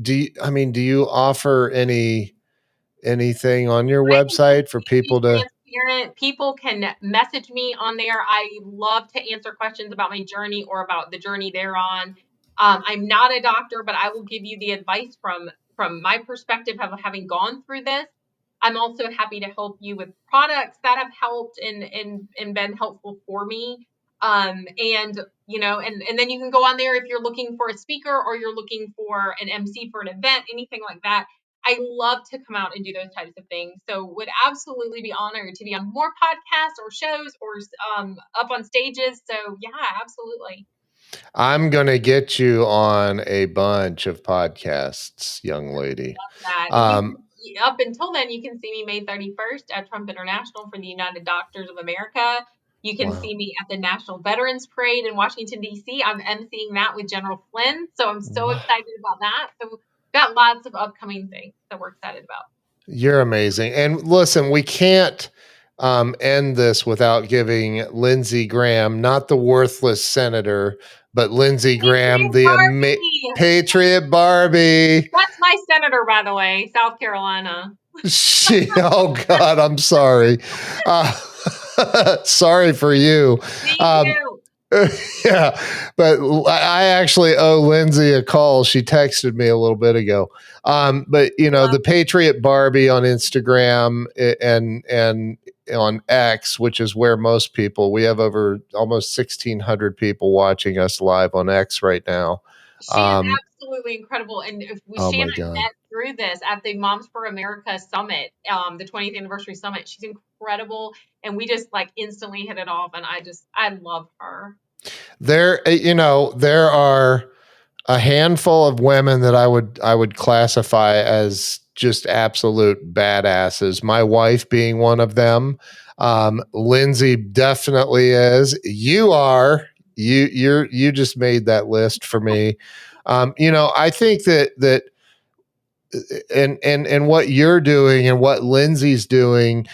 do you offer anything on your I am website for completely people to? transparent. People can message me on there. I love to answer questions about my journey or about the journey they're on. I'm not a doctor, but I will give you the advice from my perspective of having gone through this. I'm also happy to help you with products that have helped and been helpful for me. And then you can go on there if you're looking for a speaker or you're looking for an MC for an event, anything like that. I love to come out and do those types of things. So would absolutely be honored to be on more podcasts or shows or up on stages. So yeah, absolutely. I'm gonna get you on a bunch of podcasts, young lady. That Um, up until then, you can see me May 31st at Trump International for the United Doctors of America. You can wow. see me at the National Veterans Parade in Washington, D.C. I'm emceeing that with General Flynn. So I'm so Wow. excited about that. So got lots of upcoming things that we're excited about. You're amazing. And listen, we can't end this without giving Lindsey Graham, not the worthless senator, But Lindsey Graham, Patriot the Barbie. Patriot Barbie. That's my senator, by the way, South Carolina. Oh God, I'm sorry. Sorry for you. Me too. Yeah, but I actually owe Lindsay a call. She texted me a little bit ago. But the Patriot Barbie on Instagram and on X, which is where most people, we have over almost 1,600 people watching us live on X right now. She is absolutely incredible. And Oh she my and I God. met through this at the Moms for America Summit, the 20th anniversary summit. She's incredible. And we just like instantly hit it off. And I love her. There are a handful of women that I would classify as just absolute badasses. My wife being one of them. Lindsay definitely is. You are. You just made that list for me. I think that and what you're doing and what Lindsay's doing,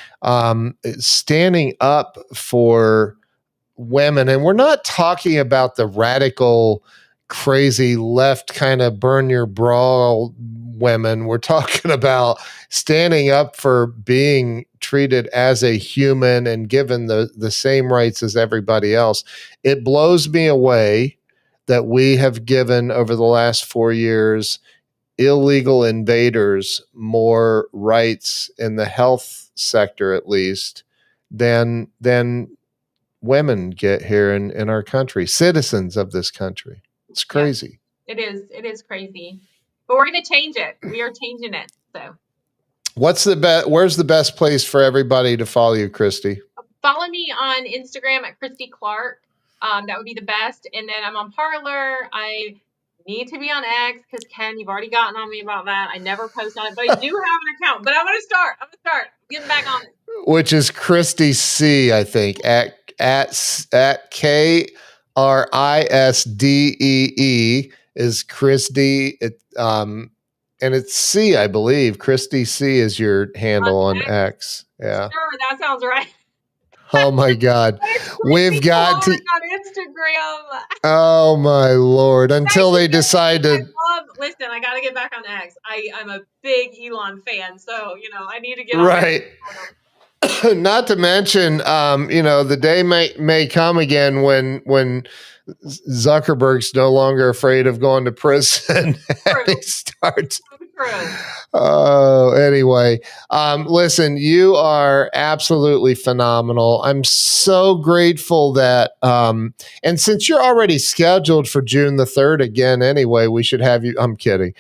standing up for women, and we're not talking about the radical, crazy left kind of burn your bra women. We're talking about standing up for being treated as a human and given the same rights as everybody else. It blows me away that we have given over the last 4 years illegal invaders more rights in the health sector, at least, than women get here in our country, citizens of this country. It's crazy. Yeah, it is crazy, but we're going to change it. We are changing it. So where's the best place for everybody to follow you, Krisdee? Follow me on Instagram at Krisdee Clark. That would be the best. And then I'm on Parler. I need to be on X because Ken, you've already gotten on me about that. I never post on it, but I do have an account. But I'm gonna start getting back on it. Which is Krisdee C, I think, at KRISDEE is Krisdee. And it's C, I believe. Krisdee C is your handle on X. Yeah. Sure, that sounds right. Oh my God. We've got to on Instagram. Oh my Lord. Until they decide to listen, I gotta get back on X. I'm a big Elon fan, so I need to get right. Not to mention, the day may come again when Zuckerberg's no longer afraid of going to prison. He starts. Anyway, listen, you are absolutely phenomenal. I'm so grateful that, and since you're already scheduled for June the 3rd again, anyway, we should have you. I'm kidding.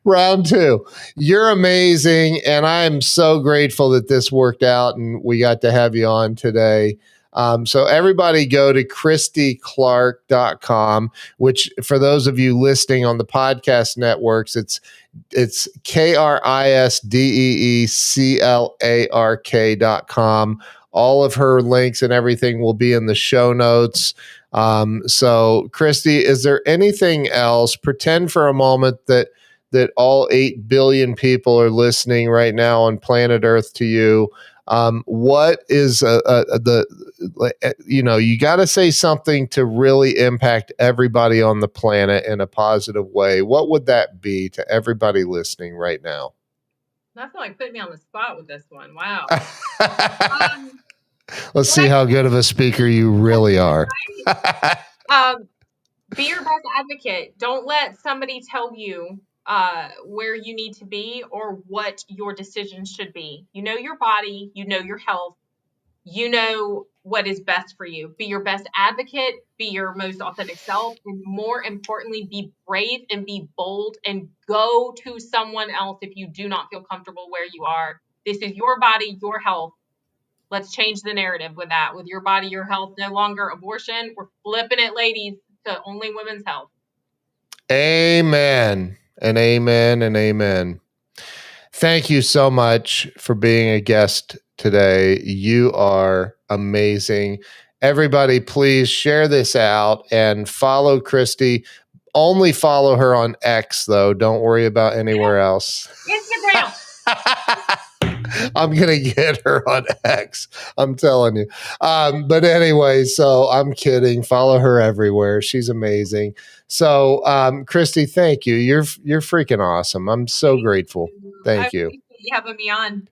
Round two. You're amazing. And I am so grateful that this worked out and we got to have you on today. So everybody go to KristeeClark.com, which for those of you listening on the podcast networks, it's KristeeClark.com. All of her links and everything will be in the show notes. So Krisdee, is there anything else? Pretend for a moment that all 8 billion people are listening right now on planet Earth to you. What is you got to say something to really impact everybody on the planet in a positive way. What would that be to everybody listening right now? I feel like putting me on the spot with this one. Wow. Let's see how good of a speaker you really are. Be your best advocate. Don't let somebody tell you where you need to be or what your decisions should be. You know your body, you know your health, you know what is best for you. Be your best advocate, be your most authentic self, and more importantly, be brave and be bold and go to someone else if you do not feel comfortable where you are. This is your body, your health. Let's change the narrative with that. With your body, your health, no longer abortion. We're flipping it, ladies, to only women's health. Amen and amen and amen. Thank you so much for being a guest today. You are amazing. Everybody, please share this out and follow Krisdee. Only follow her on X, though. Don't worry about anywhere else. Instagram. I'm going to get her on X. I'm telling you. But anyway, so I'm kidding. Follow her everywhere. She's amazing. So, Krisdee, thank you. You're freaking awesome. I'm so grateful. I Thank you. appreciate you having me on.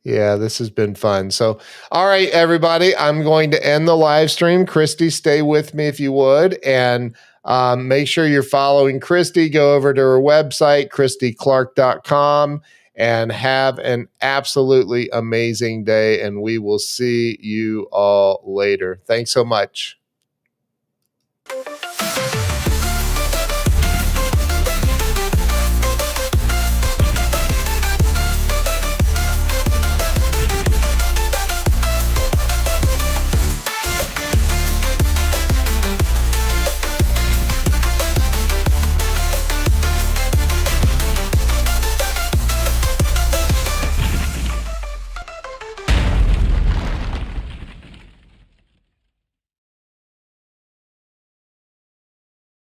Yeah, this has been fun. So, all right, everybody, I'm going to end the live stream. Krisdee, stay with me if you would. And make sure you're following Krisdee. Go over to her website, KrisdeeClark.com, and have an absolutely amazing day. And we will see you all later. Thanks so much.